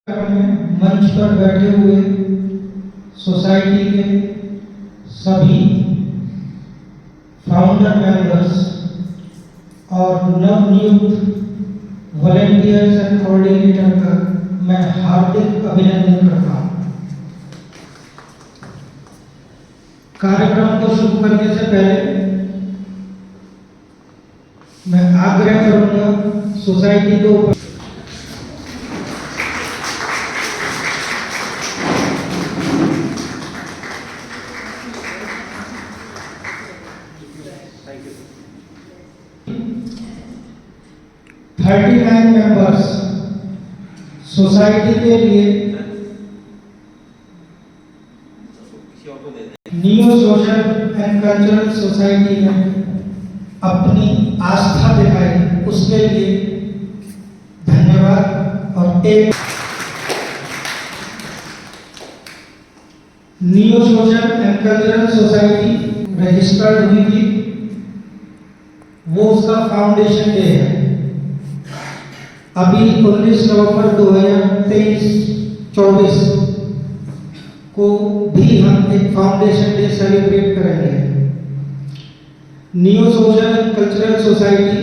मंच पर बैठे हुए सोसाइटी के सभी फाउंडर मेंबर्स और नवनियुक्त वॉलंटियर्स एंड कोऑर्डिनेटर का मैं हार्दिक अभिनंदन करता हूँ। कार्यक्रम को शुरू करने से पहले मैं आग्रह करूंगा सोसाइटी को 39 मेंबर्स सोसाइटी के लिए new social and cultural society में अपनी आस्था दिखाई, उसके लिए धन्यवाद। और एक new social and cultural society registered हुई थी, वो उसका फाउंडेशन डे है। अभी 19 नवंबर 2023-24 को भी हम एक फाउंडेशन डे सेलिब्रेट करेंगे। New social and cultural society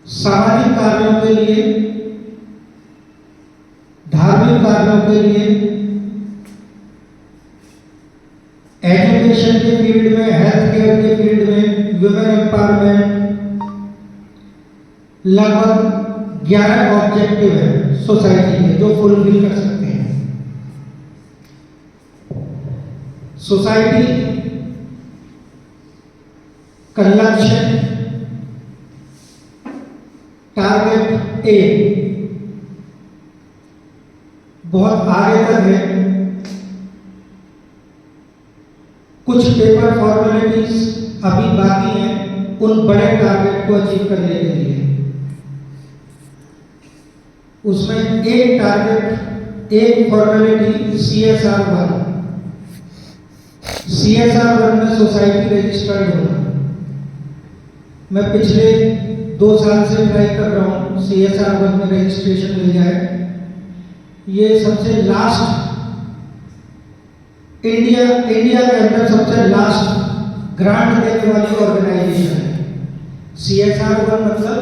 सामाजिक कार्यों के लिए, धार्मिक कार्यों के लिए, एजुकेशन के फील्ड में, हेल्थ केयर के फील्ड में, वुमेन एम्पावरमेंट, लगभग 11 ऑब्जेक्टिव है सोसाइटी के जो फुलफिल कर सकते हैं। सोसाइटी का लक्ष्य टारगेट ए बहुत आगे तक है। कुछ पेपर फॉर्मेलिटीज अभी बाकी हैं उन बड़े टारगेट को अचीव करने के लिए। उसमें एक टारगेट, एक फॉर्मेलिटी CSR 1 में सोसाइटी रजिस्टर्ड होना। मैं पिछले 2 साल से ट्राई कर रहा हूँ CSR 1 में रजिस्ट्रेशन मिल जाए। ये सबसे लास्ट इंडिया के अंदर सबसे लास्ट ग्रांट देने वाली ऑर्गेनाइजेशन है। CSR 1 मतलब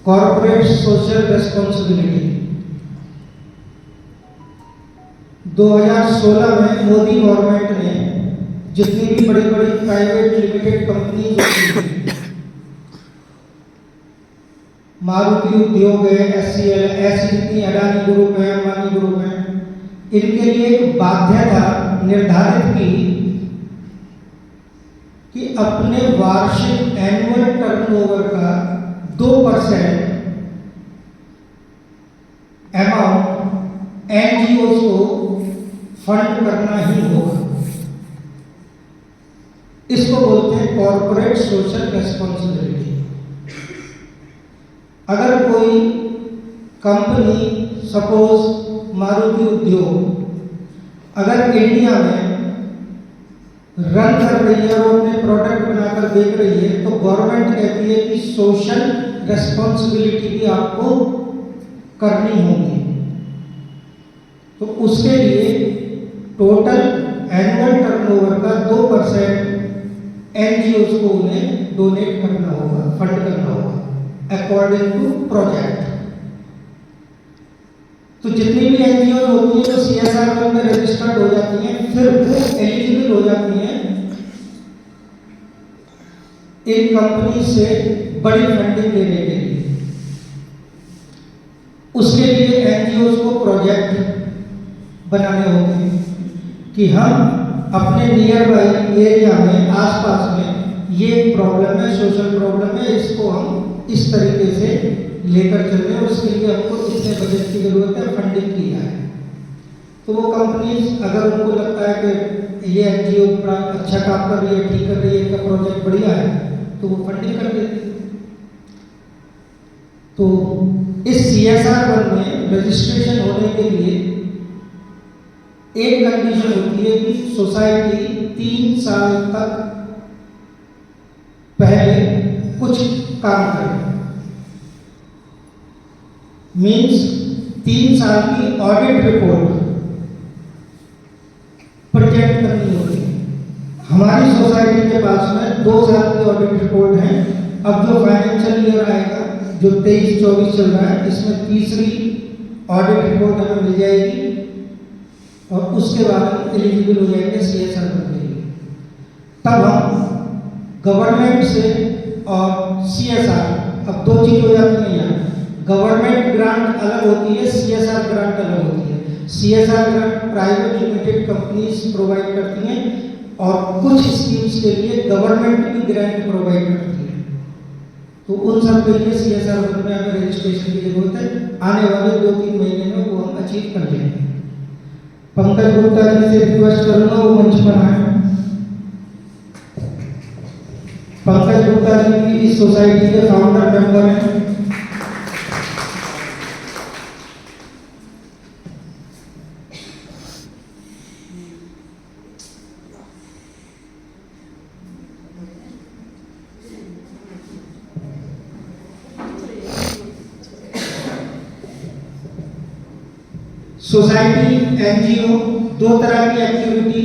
कॉर्पोरेट सोशल रेस्पॉन्सिबिलिटी। 2016 में मोदी गवर्नमेंट ने जितनी भी बड़ी बड़ी प्राइवेट लिमिटेड कंपनी, मारुति उद्योग है, SCL, ऐसी जितनी अडानी ग्रुप है, अंबानी ग्रुप है, इनके लिए एक बाध्यता निर्धारित की कि अपने वार्षिक एनुअल टर्नओवर का 2% अमाउंट NGOs को फंड करना ही होगा। इसको बोलते हैं कॉर्पोरेट सोशल रेस्पॉन्सिबिलिटी। अगर कोई कंपनी, सपोज मारुति उद्योग, अगर इंडिया में रन कर रही है और अपने प्रोडक्ट बनाकर बेच रही है, तो गवर्नमेंट कहती है कि सोशल रेस्पॉन्सिबिलिटी भी आपको करनी होगी। तो उसके लिए टोटल एनुअल टर्नओवर का 2% NGOs को उन्हें डोनेट करना होगा, फंड करना होगा अकॉर्डिंग टू प्रोजेक्ट। तो जितनी भी NGOs होती है जो CSR 1 में रजिस्टर्ड हो जाती हैं, फिर वो एलिजिबल हो जाती हैं इन कंपनी से बड़ी फंडिंग देने के लिए। उसके लिए NGOs को प्रोजेक्ट बनाने होते हैं कि हम अपने नियर बाई एरिया में, आसपास में ये प्रॉब्लम है, सोशल प्रॉब्लम है, इसको हम इस तरीके से लेकर चल रहे हैं, उसके लिए हमको इतने बजट की जरूरत है, फंडिंग की जाए। तो वो कंपनीज, अगर उनको लगता है कि ये NGO बड़ा अच्छा काम कर रही है, ठीक कर रही है, इनका प्रोजेक्ट बढ़िया है, तो वो फंडिंग कर देती है। तो इस CSR 1 में रजिस्ट्रेशन होने के लिए एक कंडीशन होती है कि सोसाइटी 3 साल तक पहले कुछ काम करे। मीन्स 3 साल की ऑडिट रिपोर्ट प्रेजेंट करनी होती है। हमारी सोसाइटी के पास में 2 साल की ऑडिट रिपोर्ट है। अब जो फाइनेंशियल ईयर आएगा, जो 23-24 चल रहा है, इसमें तीसरी ऑडिट रिपोर्ट हमें मिल जाएगी और उसके बाद हम एलिजिबल हो जाएंगे CSR के लिए। तब हम गवर्नमेंट से और CSR, अब 2 चीज हो जाती है यहाँ। गवर्नमेंट ग्रांट अलग होती है, CSR ग्रांट अलग होती है। CSR grant private limited companies provide करती हैं और कुछ स्कीम्स के लिए गवर्नमेंट भी ग्रांट प्रोवाइड करती है। तो उन सब के लिए CSR में हमें रजिस्ट्रेशन की जरूरत है। आने वाले 2-3 महीने में वो हम अचीव कर लेंगे। पंकज गुप्ता जी से रिक्वेस्ट करूंगा वो मंच पर आए। पंकज गुप्ता जी की इस सोसाइटी के फाउंडर मेंबर हैं। सोसाइटी NGO 2 तरह की एक्टिविटी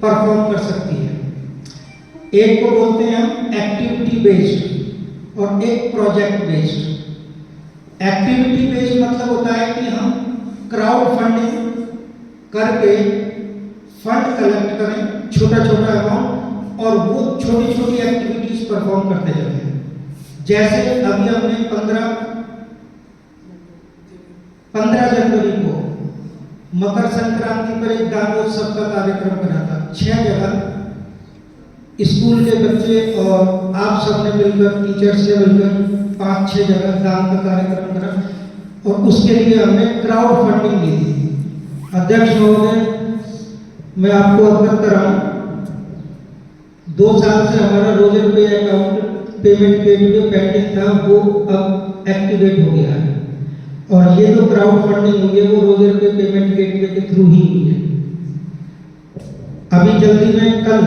परफॉर्म कर सकती है। एक को बोलते हैं हम एक्टिविटी बेस्ड और एक प्रोजेक्ट बेस्ड। एक्टिविटी बेस्ड मतलब होता है कि हम क्राउड फंडिंग करके फंड कलेक्ट करें, छोटा छोटा अमाउंट, और वो छोटी छोटी एक्टिविटीज परफॉर्म करते जाते हैं। जैसे अभी हमने 15 जनवरी को मकर संक्रांति पर एक दानोत्सव का कार्यक्रम करा था। 6 जगह स्कूल के बच्चे और आप सबने मिलकर, टीचर्स से मिलकर 5-6 जगह दान का कार्यक्रम करा और उसके लिए हमने क्राउड फंडिंग ली थी। अध्यक्ष महोदय, मैं आपको अवगत कराऊं, 2 साल से हमारा रोजर पे अकाउंट पेमेंट गेटवे पेंडिंग था, वो अब एक्टिवेट हो गया है और ये जो क्राउड फंडिंग हुई है वो रोजर पे पेमेंट गेटवे के थ्रू ही हुई है। अभी जल्दी में कल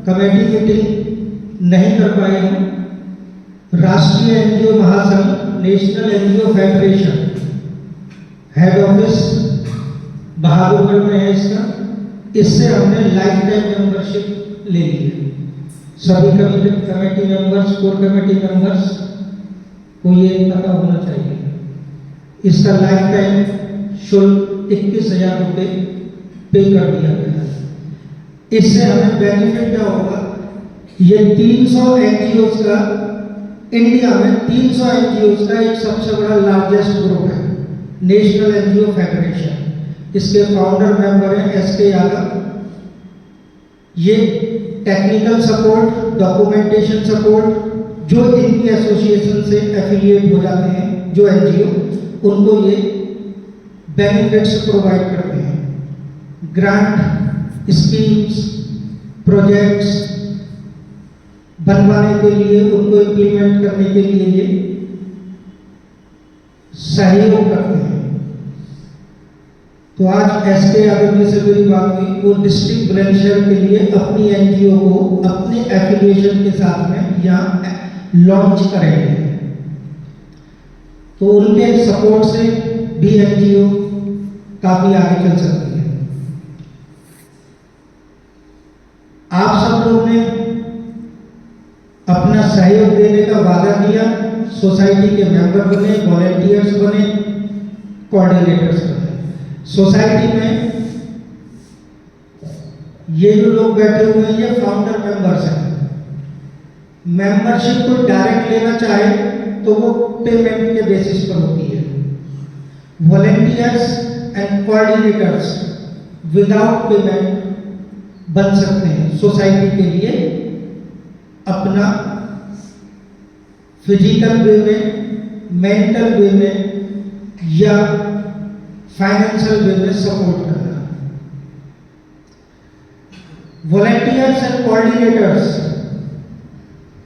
कमेटी मीटिंग नहीं कर पाए हम। राष्ट्रीय NGO महासंघ, national NGO federation, head office Bahadurgarh में है इसका, इससे हमने लाइफ टाइम मेंबरशिप ले ली है। सभी committee members, core committee members को ये पता होना चाहिए। इसका लाइफ टाइम शुल्क 21,000 रुपये पे कर दिया गया है। इससे हमें बेनिफिट क्या होगा, ये 300 NGOs का, इंडिया में 300 NGOs का एक सबसे बड़ा लार्जेस्ट ग्रुप है, नेशनल NGO फेडरेशन। इसके फाउंडर मेंबर हैं SK यादव। ये टेक्निकल सपोर्ट, डॉक्यूमेंटेशन सपोर्ट, जो इनकी एसोसिएशन से एफिलिएट हो जाते हैं जो NGO, उनको ये बेनिफिट्स प्रोवाइड करते हैं। ग्रांट, स्कीम्स, प्रोजेक्ट्स बनवाने के लिए, उनको इम्प्लीमेंट करने के लिए ये सहयोग करते हैं। तो आज SK यादव जी से मेरी बात हुई, वो डिस्ट्रिक्ट बुलंदशहर के लिए अपनी NGO को अपने एफिलिएशन के साथ में यहाँ लॉन्च करेंगे। तो उनके सपोर्ट से भी NGO काफी आगे चल सकती है। आप सब लोग ने अपना सहयोग देने का वादा किया, सोसाइटी के मेंबर बने, वॉलंटियर्स बने, कोऑर्डिनेटर्स बने। सोसाइटी में ये जो लोग बैठे हुए हैं ये फाउंडर मेंबर्स हैं। मेंबरशिप को डायरेक्ट लेना चाहे तो वो पेमेंट के बेसिस पर होती है। Volunteers and coordinators without payment बन सकते हैं सोसाइटी के लिए, अपना फिजिकल वे में, मेंटल वे में या फाइनेंशियल वे में सपोर्ट करना। वॉलंटियर्स एंड कोऑर्डिनेटर्स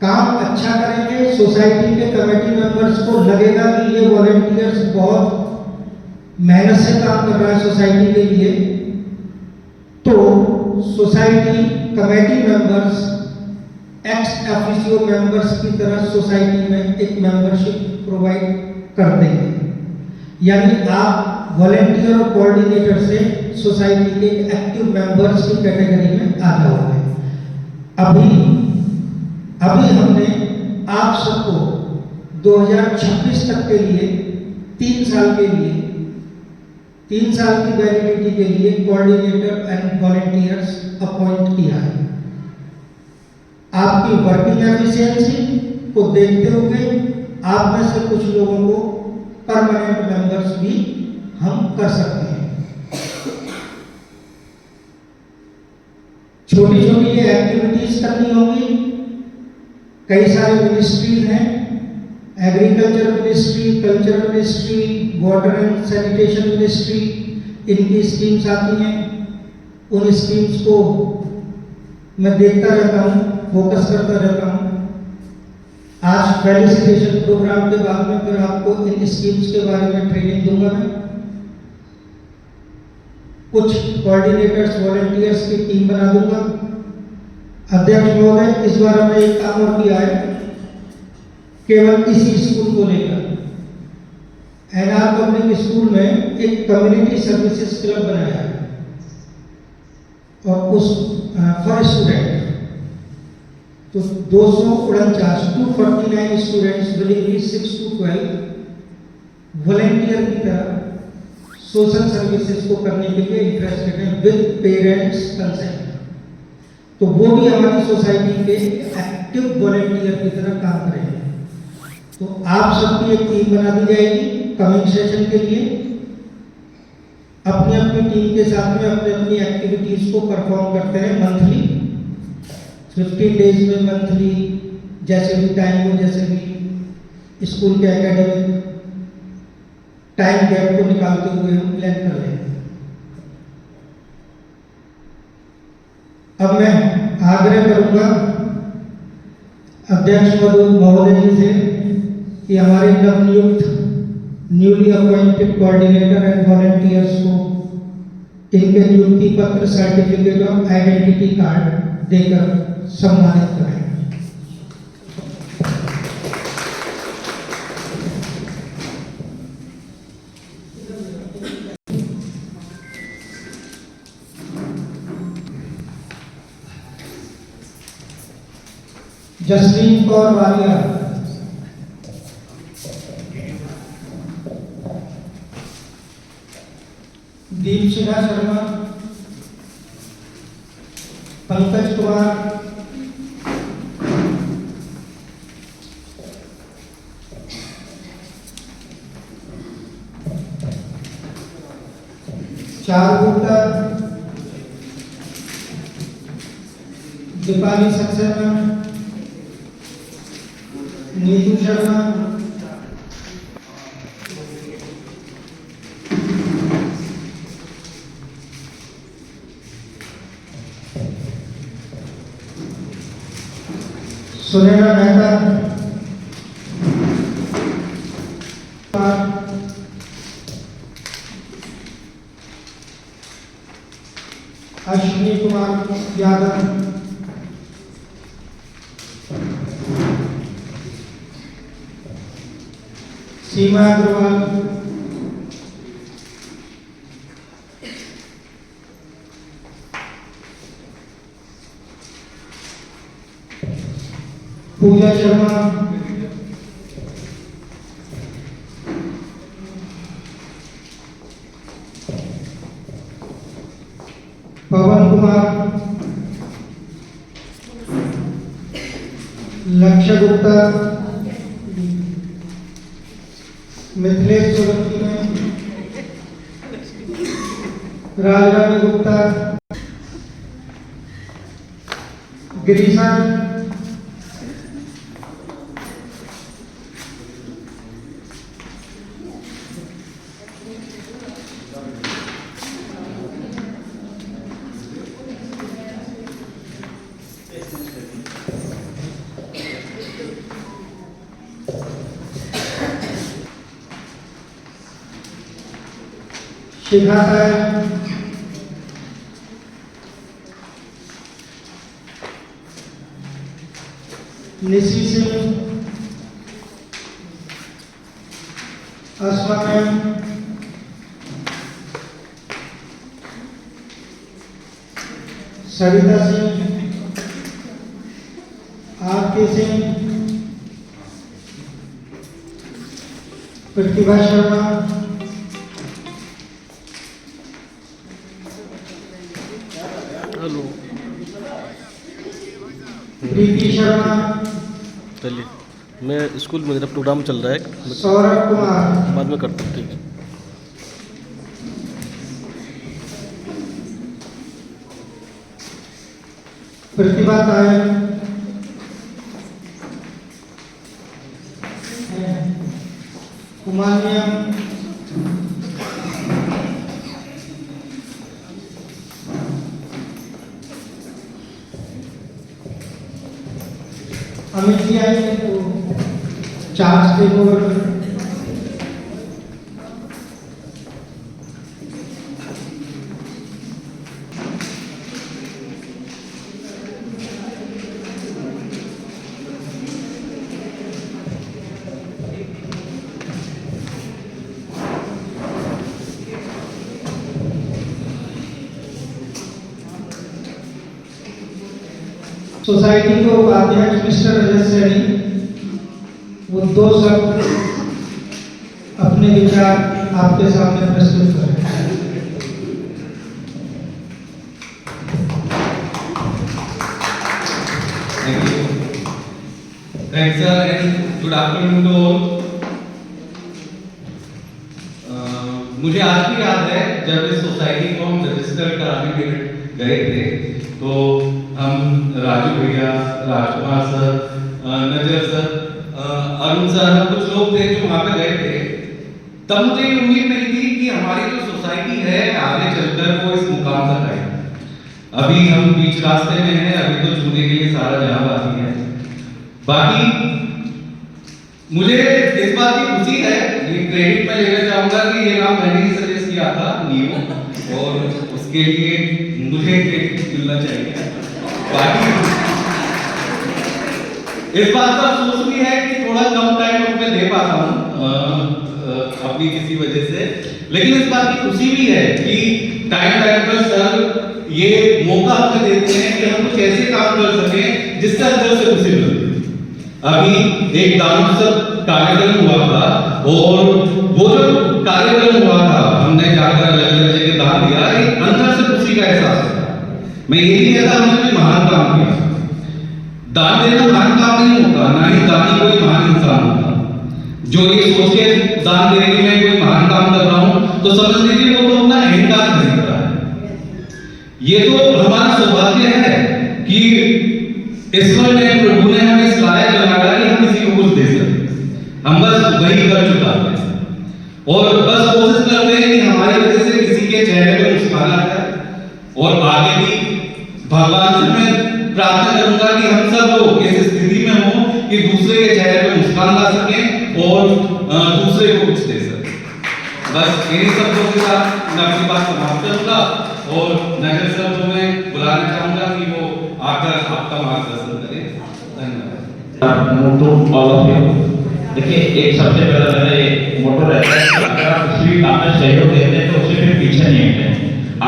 काम अच्छा करेंगे, सोसाइटी के कमेटी मेंबर्स को लगेगा कि ये वॉलंटियर्स बहुत मेहनत से काम कर रहा है सोसाइटी के लिए, तो society committee members ex officio members की तरह सोसाइटी में एक मेंबरशिप प्रोवाइड कर देंगे। यानी आप वॉलेंटियर और कोऑर्डिनेटर से सोसाइटी के एक्टिव मेंबर्स की कैटेगरी में आ जाओगे। अभी हमने आप सबको 2026 तक के लिए 3 साल की वैलिडिटी के लिए कोऑर्डिनेटर एंड वॉलेंटियर्स अपॉइंट किया है। आपकी वर्किंग एफिशिएंसी को देखते हुए आप में से कुछ लोगों को परमानेंट मेंबर्स भी हम कर सकते हैं। छोटी छोटी ये एक्टिविटीज करनी होगी। कई सारे मिनिस्ट्रीज हैं, agriculture ministry, culture ministry, water and sanitation ministry, इनकी स्कीम्स आती हैं। उन स्कीम्स को मैं देखता रहता हूँ, फोकस करता रहता हूँ। आज फेलिसिटेशन प्रोग्राम के बाद में फिर आपको इन स्कीम्स के बारे में ट्रेनिंग दूंगा मैं। कुछ कोऑर्डिनेटर्स वॉलंटियर्स की टीम बना दूंगा। अध्यक्ष महोदय, इस बार हमने एक काम और किया है, केवल इसी स्कूल को लेकर एनआर पब्लिक स्कूल में एक कम्युनिटी सर्विसेज क्लब बनाया है और उस फॉर स्टूडेंट तो 249 students will be 6 to 12 volunteer की तरह सोशल सर्विसेज को करने के लिए इंटरेस्टेड हैं विद पेरेंट्स कंसेंट। तो वो भी हमारी सोसाइटी के एक्टिव वॉलंटियर की तरह काम करेंगे। तो आप सबकी एक टीम बना दी जाएगी कमिंग सेशन के लिए। अपनी अपनी टीम के साथ में अपनी अपनी एक्टिविटीज को परफॉर्म करते हैं मंथली, 15 डेज में मंथली, जैसे भी टाइम हो, जैसे भी स्कूल के एकेडमिक टाइम गैप को निकालते हुए हम प्लान कर रहे हैं। अब मैं आग्रह करूंगा अध्यक्ष महोदय जी से कि हमारे नवनियुक्त newly appointed coordinator and volunteers को इनके नियुक्ति पत्र, सर्टिफिकेट और आइडेंटिटी कार्ड देकर सम्मानित करें। जसलीन कौर वालिया, दीपशिखा शर्मा, पंकज कुमार, चार गुप्ता, दीपाली सक्सेना, नीतू शर्मा, सुनैना मेहता, अश्विनी कुमार यादव, सीमा अग्रवाल, पूजा शर्मा, पवन कुमार, लक्ष्य गुप्ता, मिथिलेश सोलंकी में, राजरानी गुप्ता, गिरीशा, शिखा है, निशी सिंह, अस्मा मैम, सरिता सिंह, आरके सिंह, प्रतिभा शर्मा, हेलो, प्रीति शर्मा, चलिए मैं स्कूल में मेरा प्रोग्राम चल रहा है, सौरभ कुमार, बाद में करता हूँ। ठीक है। प्रतिभा तायल, कुमानियम, अमित जी आएंगे तो चार्ज टेक ओवर करें। सोसाइटी के उपाध्यक्ष मिस्टर रजत सैनी, वो 2 शब्द अपने विचार आपके सामने प्रस्तुत करें। Thank you. Thanks, sir, and good afternoon to all. मुझे आज भी याद है जब इस सोसाइटी को हम रजिस्टर कराने के लिए गए थे, तो हम राजू भैया, राजकुमार सर, नजर सर, अरुण सर, कुछ लोग थे जो वहाँ पे गए थे। तब मुझे ये उम्मीद नहीं थी कि हमारी जो सोसाइटी है आगे चलकर वो इस मुकाम तक आए। अभी हम बीच रास्ते में हैं, अभी तो चुनने के लिए सारा जहां बाकी है। बाकी मुझे इस बात की खुशी है, ये क्रेडिट मैं लेना चाहूंगा कि ये नाम मैंने ही सजेस्ट किया था नियो, और उसके लिए मुझे क्रेडिट मिलना चाहिए। बाकी इस बात का अफसोस भी है कि थोड़ा कम टाइम मैं दे पाता हूँ अपनी किसी वजह से, लेकिन इस बात की खुशी भी है कि टाइम पर सर ये मौका हमें देते हैं कि हम कुछ ऐसे काम कर सकें जिससे अंदर से खुशी मिलती। अभी एक दान उत्सव कार्यक्रम हुआ था, और वो जो कार्यक्रम हुआ था हमने जाकर अलग-अलग जगह दान दिया, एक अंदर से खुशी का एहसास हुआ। मैं ये नहीं कहता हमने कोई महान काम किया, दान देना महान काम नहीं होता, ना ही दानी कोई महान इंसान होता। जो ये सोच के दान देने में कोई महान काम कर रहा हूं तो समझ लीजिए वो तो अपना अहंकार खरीद रहा है। ये तो हमारा सौभाग्य है कि ईश्वर ने, प्रभु ने हमें इस लायक बनाया कि हम किसी को कुछ दे सकें। हम बस वही कर चुकाते हैं और बस कोशिश करते हैं कि हमारी वजह से किसी के चेहरे पे मुस्कान आ जाए। और आगे भी भगवान से मैं प्रार्थना करूंगा कि हम सब लोग इस स्थिति में हो कि दूसरे के चेहरे पे मुस्कान ला सकें और दूसरे को कुछ दे सकें। बस इन्हीं शब्दों के साथ मैं अपनी बात समाप्त करूंगा और नगर सर को मैं बुलाना चाहूंगा कि वो आकर आपका मार्गदर्शन करें। धन्यवाद। देखिए, एक सबसे पहले मेरा मोटो रहता है कि अगर आप किसी भी काम में सहयोग देते हैं तो उससे फिर पीछे नहीं हटते।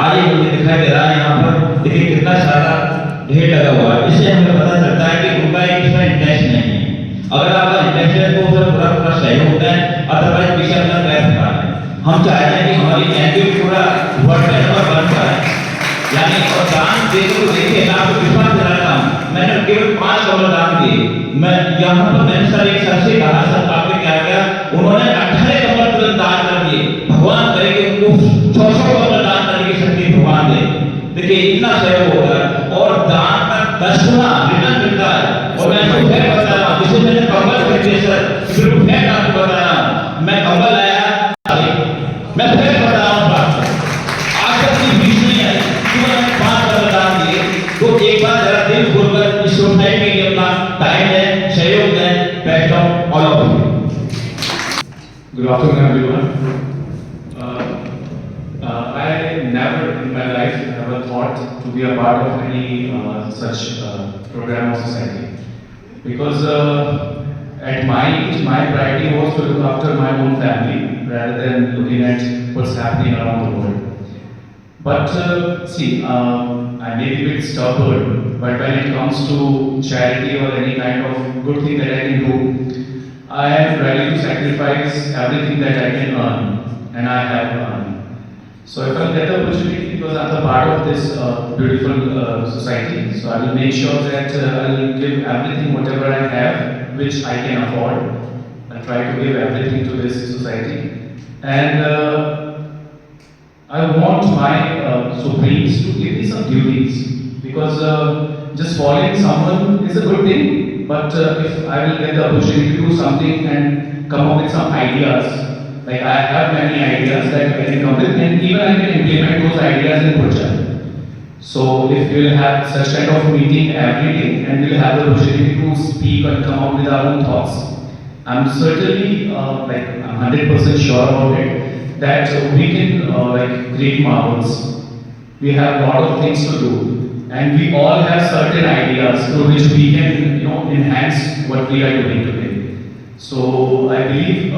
आज ये मुझे दिखाई दे रहा है यहाँ पर, देखिए कितना सारा ढेर लगा हुआ है। इससे हमें पता चलता है कि उनका एक इसमें इंटेंशन नहीं है। अगर आपका इंटेंशन है तो उसमें पूरा पूरा सहयोग होता है, अदरवाइज पीछे अपना प्रयास कर रहा है। हम चाहते हैं कि हमारी एनजीओ पूरा वर्ल्ड नंबर 1 पर है, यानी और दान देकर देखिए, मैं आपको विश्वास दिलाता हूँ, मैंने केवल 5 करोड़ दान दिए। मैं यहाँ पर मैंने सर एक सर से कहा, सर आपने क्या किया? उन्होंने 18 करोड़ तुरंत दान कर दिए। भगवान करे कि उनको 600 करोड़ दान करने की शक्ति भगवान दे। देखिए इतना सहयोग होता है और दान का 10 गुना रिटर्न मिलता है। और मैं आपको फिर बता रहा हूँ, जिसे मैंने कंबल खरीदे सर, बिल्कुल फिर आपको बता रहा हूँ, मैं कंबल लाया, मैं फिर बता रहा हूँ बात, आज तक की बीच नहीं आई कि मैंने 5 करोड़ दान दिए। तो एक बार जरा दिल खोलकर इस सोसाइटी के लिए अपना टाइम दें, सहयोग दें। Best of all of you. Good afternoon, everyone. I never in my life ever thought to be a part of any such program or society, because at my age, my priority was to look after my own family rather than looking at what's happening around the world. But see, I may be a bit stubborn, but when it comes to charity or any kind of good thing that I can do, I am ready to sacrifice everything that I can earn, and I have earned. So if I get the opportunity, because I'm a part of this beautiful society, so I will make sure that I will give everything, whatever I have, which I can afford. I'll try to give everything to this society. And I want my supremes to give me some duties, because just following someone is a good thing, but if I will get the opportunity to do something and come up with some ideas, like I have many ideas that I can come with, and even I can implement those ideas in project. So if we will have such kind of meeting every day, and we will have the opportunity to speak and come up with our own thoughts, I'm certainly like I'm 100% sure about it, that we can like create marvels. We have a lot of things to do, and we all have certain ideas through which we can, enhance what we are doing today. So I believe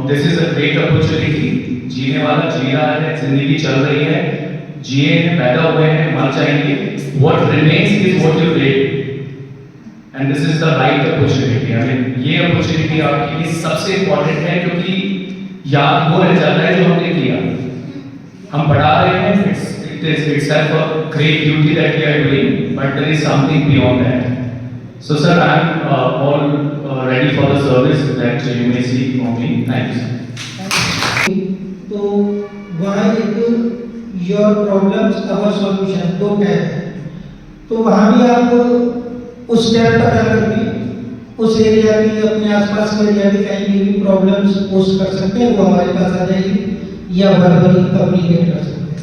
this is a great opportunity. जीने वाला जी रहा है, जिंदगी चल रही है, जिए हैं, पैदा हुए हैं, मर जाएंगे. What remains is what you did, and this is the right opportunity. I mean, ये opportunity आपके लिए सबसे important है, क्योंकि याद वो रह जाता है जो हमने किया. हम पढ़ा रहे हैं, it is itself a great duty that we are doing, but there is something beyond that. So sir, I am all ready for the service that you may see from me. Thank you. तो वहाँ एक your problems our solution 2 tab है, तो वहाँ भी आप उस tab पर जाकर भी उस एरिया की, अपने आसपास के एरिया की कहीं भी प्रॉब्लम्स पोस्ट कर सकते हैं, वो हमारे पास आ जाएगी या वर्बली कम्युनिकेट कर सकते हैं.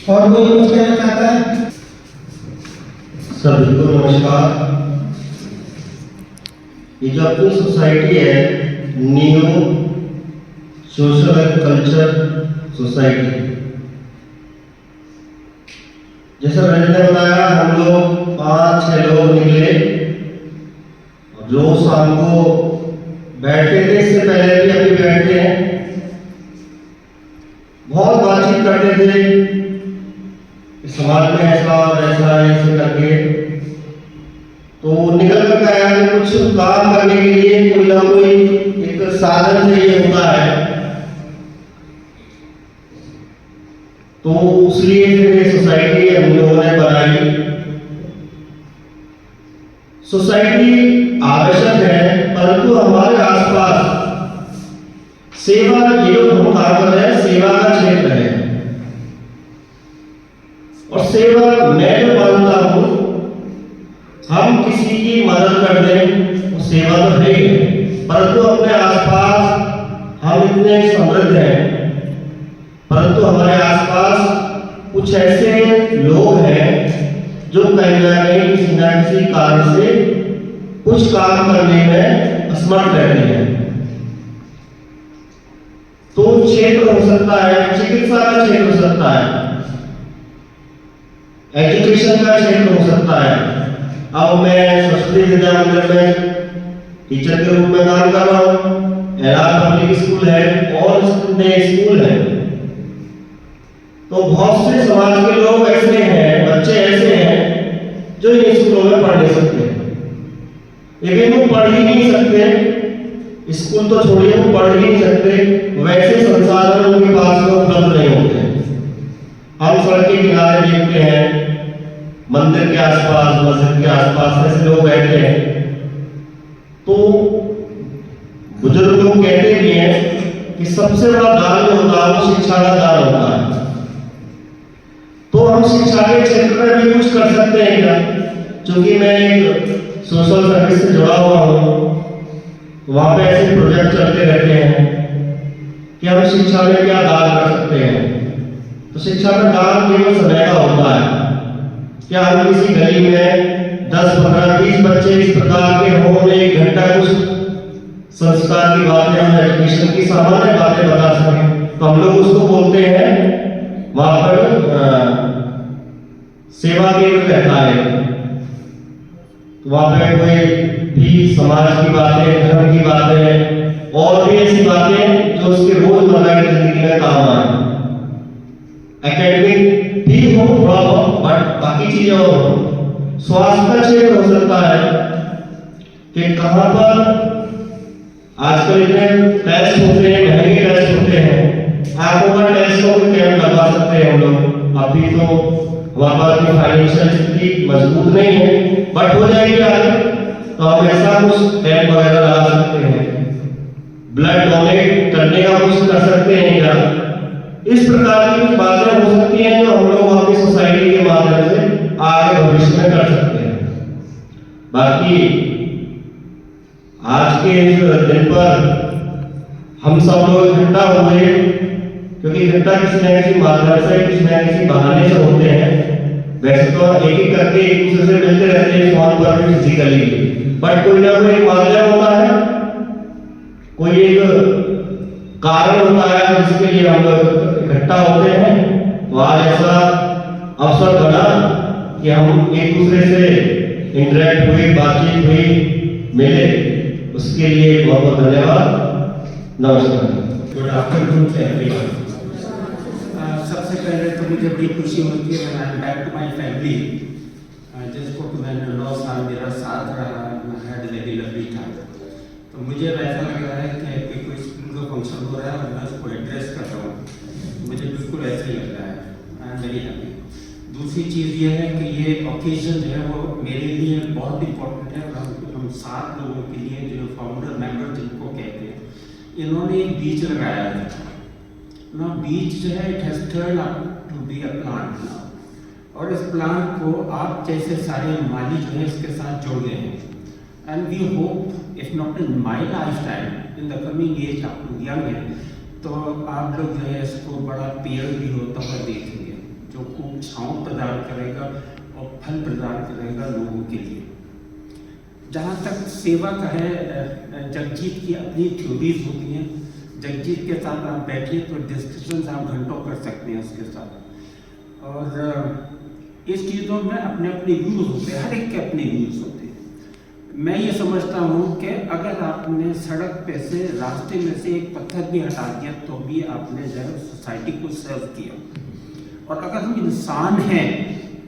और कोई कुछ कहना चाहता है? सभी को नमस्कार. ये जो अपनी सोसाइटी है, new social and culture society, जैसा मैंने बताया, हम लोग 5-6 लोग निकले, रोज शाम को बैठते थे. इससे पहले भी अभी बैठते हैं, बहुत बातचीत करते थे समाज में ऐसा वैसा ऐसे करके. तो निकल कर आया कि कुछ काम करने के लिए कोई ना कोई एक साधन चाहिए होता है, तो इसलिए फिर सोसाइटी हम लोगों ने बनाई. सोसाइटी आवश्यक है, परंतु हमारे आसपास सेवा, ये जो हम काम कर रहे हैं, सेवा का क्षेत्र है. और सेवा मैं जो मानता हूं, हम किसी की मदद कर दें, वो सेवा तो है ही, परंतु अपने आसपास हम इतने समृद्ध हैं, परंतु हमारे आसपास कुछ ऐसे लोग हैं जो कहीं ना कहीं किसी न किसी कारण से कुछ काम करने में असमर्थ रहते हैं. तो क्षेत्र हो सकता है, चिकित्सा का क्षेत्र हो सकता है, एजुकेशन का क्षेत्र हो सकता है. अब मैं सरस्वती विद्या मंदिर में टीचर के रूप में काम कर रहा हूँ, एलान पब्लिक स्कूल है और स्कूल है. तो बहुत से समाज के लोग ऐसे हैं, बच्चे ऐसे हैं जो इन स्कूलों में पढ़ नहीं सकते, लेकिन वो पढ़ ही नहीं सकते. स्कूल तो छोड़िए, वो पढ़ ही नहीं सकते, वैसे संसाधन उनके पास में उपलब्ध नहीं होते. हम सड़क के किनारे देखते हैं, मंदिर के आसपास, मस्जिद के आसपास ऐसे लोग रहते हैं. तो बुजुर्ग लोग कहते भी हैं कि सबसे बड़ा दान जो होता है वो शिक्षा का दान होता है. तो हम शिक्षा के क्षेत्र में भी कुछ कर सकते हैं क्या? क्योंकि मैं एक सोशल सर्विस से जुड़ा हुआ हूँ, वहाँ पे ऐसे प्रोजेक्ट चलते रहते हैं कि हम शिक्षा में क्या दान कर सकते हैं. तो शिक्षा का दान केवल समय का होता है. क्या हम किसी गली में 10, 15, 20 बच्चे इस प्रकार के हों, 1 घंटा कुछ संस्कार की बातें, हम एजुकेशन की सामान्य बातें बता सकें, तो हम लोग उसको बोलते हैं वहां पर सेवा केंद्र रहता है. वहां पे कोई भी समाज की बातें, धर्म की बातें और भी ऐसी बातें जो जो उसके रोजमर्रा की जिंदगी में काम आए। एकेडमिक भी हो थोड़ा बहुत, बट बाकी चीजें और हो। स्वास्थ्य का क्षेत्र हो सकता है कि कहां पर आजकल इतने टेस्ट होते हैं, महंगे टेस्ट होते हैं, आंखों का टेस्ट हो कैंप लगवा सकते हैं हम लोग। अभी तो हमारे पास की फाइनेंशियल स्थिति मजबूत नहीं है, बट हो जाएगी आगे, तो हम ऐसा कुछ कैंप वगैरह लगा सकते हैं। ब्लड डोनेट करने का कुछ कर सकते हैं क्या? इस प्रकार की कुछ बातें हो सकती हैं जो हम लोग अपनी सोसाइटी के माध्यम से आगे भविष्य में कर सकते हैं। बाकी आज के इस दिन पर हम सब लोग इकट्ठा हुए, क्योंकि इकट्ठा किसी न किसी माध्यम से, किसी न किसी बहाने से होते हैं। वैसे तो एक एक करके एक दूसरे से मिलते रहते हैं फोन पर भी, फिजिकली, बट कोई ना कोई माध्यम होता है, कोई एक कारण होता है जिसके लिए हम लोग इकट्ठा होते हैं। तो आज ऐसा अवसर बना कि हम एक दूसरे से इंटरेक्ट हुए, बातचीत हुई, मिले, उसके लिए बहुत बहुत धन्यवाद। नमस्कार। Good afternoon to everyone. सबसे पहले तो मुझे बड़ी खुशी होती है when I am back to my family, जिसको कि मैंने 9 साल मेरा साथ रहा, हैड वेरी लवली टाइम। तो मुझे ऐसा लग रहा है कि कोई स्कूल का फंक्शन हो रहा है और मैं उसको एड्रेस कर रहा हूँ, मुझे बिल्कुल ऐसे ही लग रहा है। आई एम वेरी हैप्पी। दूसरी चीज़ ये है कि ये ओकेजन जो है वो मेरे लिए बहुत इंपॉर्टेंट है। हम 7 लोगों के लिए, जो फाउंडर मेंबर जिनको कहते हैं, इन्होंने एक बीज लगाया है ना। बीज जो है it has turn up to be a plant now, और इस प्लांट को आप जैसे सारे माली जो है इसके साथ जोड़ गए हैं। And we hope if not in my life time, in the coming age, आप लोग यंग हैं तो आप लोग जो है इसको बड़ा पेड़ भी होता हुआ देखेंगे, जो खूब छाँव प्रदान करेगा और फल प्रदान करेगा लोगों के लिए। जहाँ तक सेवा का है, जगजीत की अपनी थ्योरीज होती हैं। जगजीत के साथ आप बैठिए तो डिस्कशंस आप घंटों कर सकते हैं उसके साथ। और इस चीज़ों में अपने अपने व्यूज़ होते हैं, हर एक के अपने व्यूज़ होते हैं। मैं ये समझता हूँ कि अगर आपने सड़क पे से, रास्ते में से एक पत्थर भी हटा दिया तो भी आपने जो है सोसाइटी को सर्व किया। और अगर हम इंसान हैं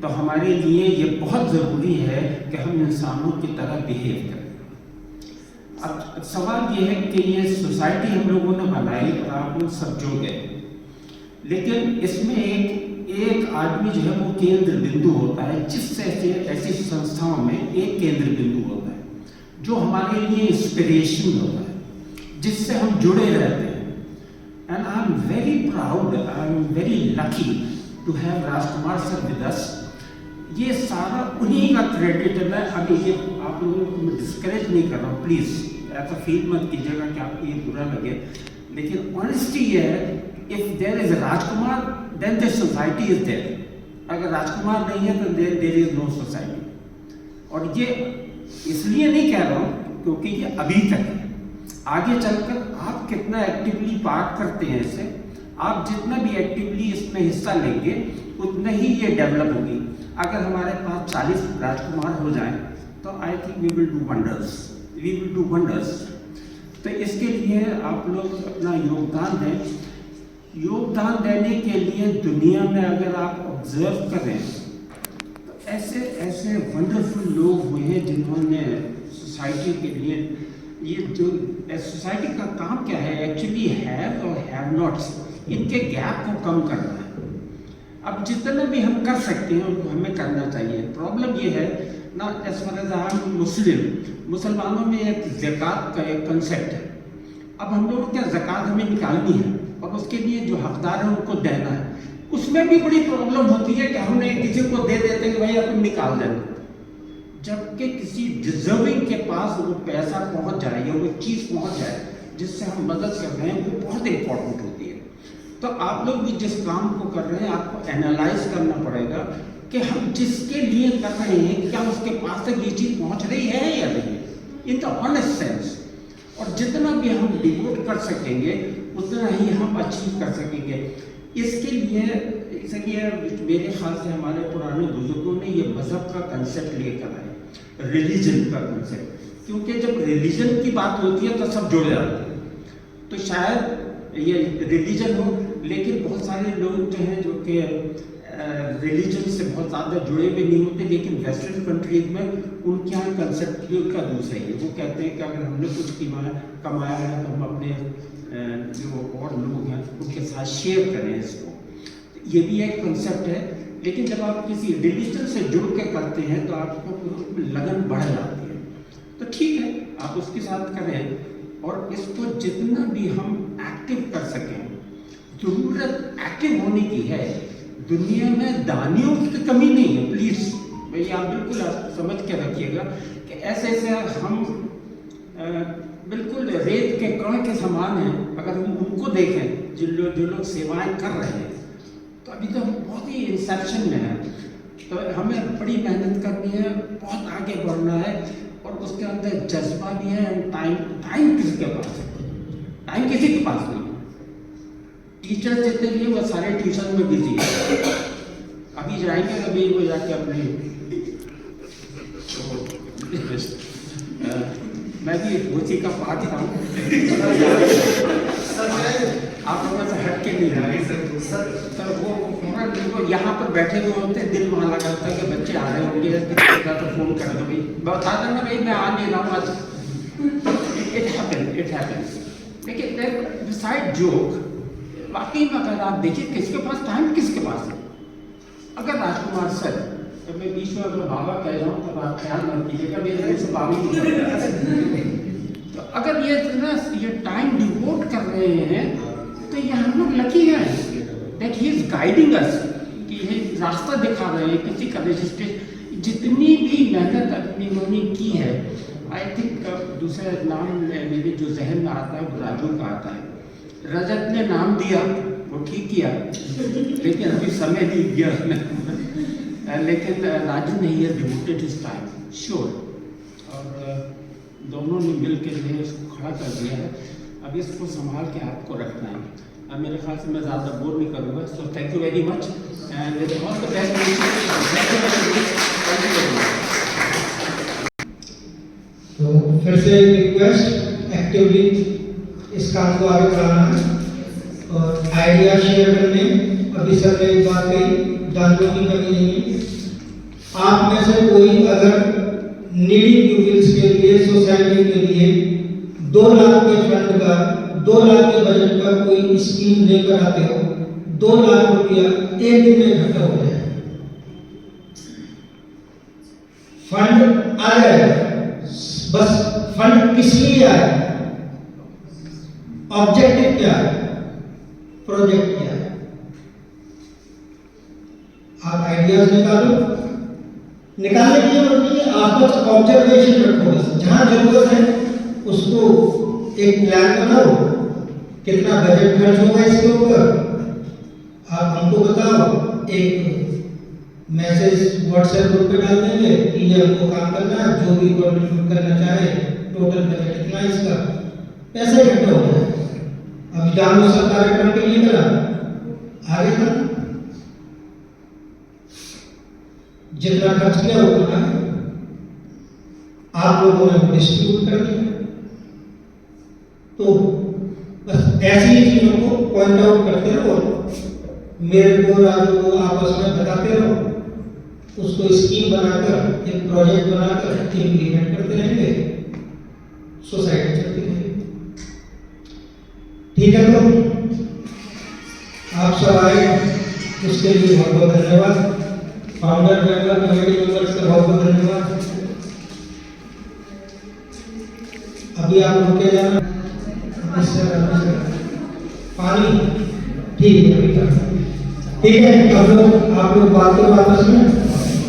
तो हमारे लिए ये बहुत ज़रूरी है कि हम इंसानों की तरह बिहेव करें। अब सवाल ये है कि ये सोसाइटी हम लोगों ने बनाई और आप लोग सब जुड़ गए, लेकिन इसमें एक आदमी जो है वो केंद्र बिंदु होता है, जिससे ऐसी संस्थाओं में एक केंद्र बिंदु होता है जो हमारे लिए इंस्पिरेशन होता है, जिससे हम जुड़े रहते हैं। And I am very proud, I am very lucky to have Rajkumar sir with us. ये सारा उन्हीं का क्रेडिट है। मैं अभी ये आप लोगों को मैं डिस्करेज नहीं कर रहा हूँ, प्लीज़ ऐसा फील मत कीजिएगा कि आपको ये बुरा लगे, लेकिन ऑनेस्टी ये है, if there is Rajkumar then the society is there. अगर राजकुमार नहीं है तो देयर इज नो सोसाइटी। और ये इसलिए नहीं कह रहा हूँ क्योंकि ये अभी तक है, आगे चलकर आप कितना एक्टिवली पार्ट करते हैं इसे, आप जितना भी एक्टिवली इसमें हिस्सा लेंगे उतना ही ये डेवलप होगी। अगर हमारे पास 40 राजकुमार हो जाएं तो I think we will do wonders, we will do wonders. तो इसके लिए आप लोग अपना योगदान दें। योगदान देने के लिए दुनिया में अगर आप ऑब्जर्व करें तो ऐसे ऐसे वंडरफुल लोग हुए हैं जिन्होंने सोसाइटी के लिए, ये जो सोसाइटी का काम क्या है एक्चुअली, हैव और हैव नॉट्स, इनके गैप को कम करना है। अब जितना भी हम कर सकते हैं उनको हमें करना चाहिए। प्रॉब्लम ये है ना, as far as I am Muslim, मुसलमानों में एक ज़कात का एक कंसेप्ट है। अब हम लोगों को क्या ज़कात हमें निकालनी है और उसके लिए जो हकदार है उनको देना है, उसमें भी बड़ी प्रॉब्लम होती है कि हमने किसी को दे देते हैं कि भाई अपन निकाल दें, जबकि किसी डिजर्विंग के पास वो पैसा पहुंच जाए या वो चीज़ पहुंच जाए जिससे हम मदद कर रहे हैं, वो बहुत इंपॉर्टेंट होती है। तो आप लोग भी जिस काम को कर रहे हैं आपको एनालाइज करना पड़ेगा कि हम जिसके लिए कर रहे हैं क्या उसके पास तक ये चीज़ पहुंच रही है या नहीं, इन द ऑनेस्ट सेंस। और जितना भी हम डिवोट कर सकेंगे उतना ही हम अचीव कर सकेंगे। इसके लिए इसलिए मेरे ख्याल से हमारे पुराने बुजुर्गों ने ये मज़हब का कंसेप्ट लेकर आए, रिलीजन का कंसेप्ट, क्योंकि जब रिलीजन की बात होती है तो सब जुड़ जाते हैं। तो शायद ये रिलीजन हो, लेकिन बहुत सारे लोग जो हैं जो कि रिलीजन से बहुत ज़्यादा जुड़े हुए नहीं होते, लेकिन वेस्टर्न कंट्रीज में उनके यहाँ कंसेप्ट भी उनका दूसरा ही है। वो कहते हैं कि अगर हमने कुछ कमाया है तो हम अपने जो और लोग हैं उनके साथ शेयर करें इसको। ये भी एक कंसेप्ट है, लेकिन जब आप किसी रिलीजन से जुड़ के करते हैं तो आपको लगन बढ़ जाती है। तो ठीक है, आप उसके साथ करें और इसको जितना भी हम एक्टिव कर सकें। ज़रूरत एक्टिव होने की है। दुनिया में दानियों की कमी नहीं है, प्लीज़ भाई आप बिल्कुल आप समझ के रखिएगा कि ऐसे ऐसे हम बिल्कुल रेत के कण के समान हैं। अगर हम उनको देखें जो लोग सेवाएं कर रहे हैं, तो अभी तो हम बहुत ही इंसेप्शन में हैं। तो हमें बड़ी मेहनत करनी है, बहुत आगे बढ़ना है और उसके अंदर जज्बा भी है। टाइम किसके पास है? टाइम किसी के पास नहीं। टीचर जितने भी वो सारे ट्यूशन में बिजी है। अभी जाएंगे कभी वो जाके अपने मैं भी उसी का पार्ट था। आप लोगों से हट के नहीं रहे सर। वो यहाँ पर बैठे हुए होते हैं, दिल वहाँ लगा होता है कि बच्चे आ रहे होंगे तो फ़ोन कर दो भाई, बता देना भाई मैं आ नहीं रहा हूँ आज। It happens. लेकिन बिसाइड जोक, वाकई में अगर आप देखिए किसके पास टाइम, किसके पास है। अगर राजकुमार सर तो मैं बीच में अगर बाबा कह रहा हूँ तो आप ख्याल मत कीजिएगा, मेरे मुँह से बाबी नहीं। तो अगर ये टाइम डिवोट कर रहे हैं तो ये हम लोग लकी हैं दैट ही इज गाइडिंग अस, कि ये रास्ता दिखा रहे हैं। किसी का रजिस्ट्रेशन जितनी भी मेहनत अपनी उन्होंने की है, आई थिंक दूसरा नाम मेरे जो जहन में आता है वो राजू का आता है। रजत ने नाम दिया, वो ठीक किया, लेकिन अभी समय नहीं दिया उसने। लेकिन राजू ने ये डिवोटेड हिज टाइम श्योर, और दोनों ने मिल के लिए इसको खड़ा कर दिया है। अब इसको संभाल के आपको रखना है। अब मेरे ख्याल से मैं ज़्यादा बोर नहीं करूँगा। So thank you very much and all the best. तो फिर से रिक्वेस्ट, एक्टिवली इस काम को आगे बढ़ाना है और आइडिया शेयर करने। अभी सर ने एक बात कही, दानियों की कमी नहीं है। आप में से कोई अगर नीडी पीपल्स के लिए, सोसाइटी के लिए 2 लाख के फंड का, 2 लाख के बजट का कोई स्कीम लेकर आते हो, 2 लाख रुपया एक दिन में इकट्ठा हो जाए, फंड आ जाएगा। बस फंड किस लिए आया, ऑब्जेक्टिव क्या है, प्रोजेक्ट क्या है, आप आइडियाज निकालो। निकालने की जरूरत नहीं है, आप बस ऑब्जर्वेशन रखो। बस जहां जरूरत है उसको एक प्लान बनाओ, कितना बजट खर्च होगा इसके ऊपर आप हमको बताओ। एक मैसेज व्हाट्सएप ग्रुप पे डाल देंगे कि ये हमको काम करना है, जो भी कंट्रीब्यूट करना चाहे, टोटल बजट इतना, इसका पैसे इकट्ठे हो जाए। अभी जानो सब कार्यक्रम के लिए मिला, आगे था जितना खर्च किया उतना आप लोगों ने डिस्ट्रीब्यूट कर दिया। तो बस ऐसी चीजों को पॉइंट आउट करते रहो, मेरे को राजू को आपस में बताते रहो, उसको स्कीम बनाकर, एक प्रोजेक्ट बनाकर इम्प्लीमेंट करते रहेंगे, सोसाइटी चलती रहेगी। ठीक है, तो आप सब आए उसके लिए बहुत बहुत धन्यवाद। फाउंडर मेंबर, कमेटी मेंबर्स का बहुत बहुत धन्यवाद। अभी आप रुक के जाना, पानी ठीक है, ठीक है। आप लोग बात करो आपस में।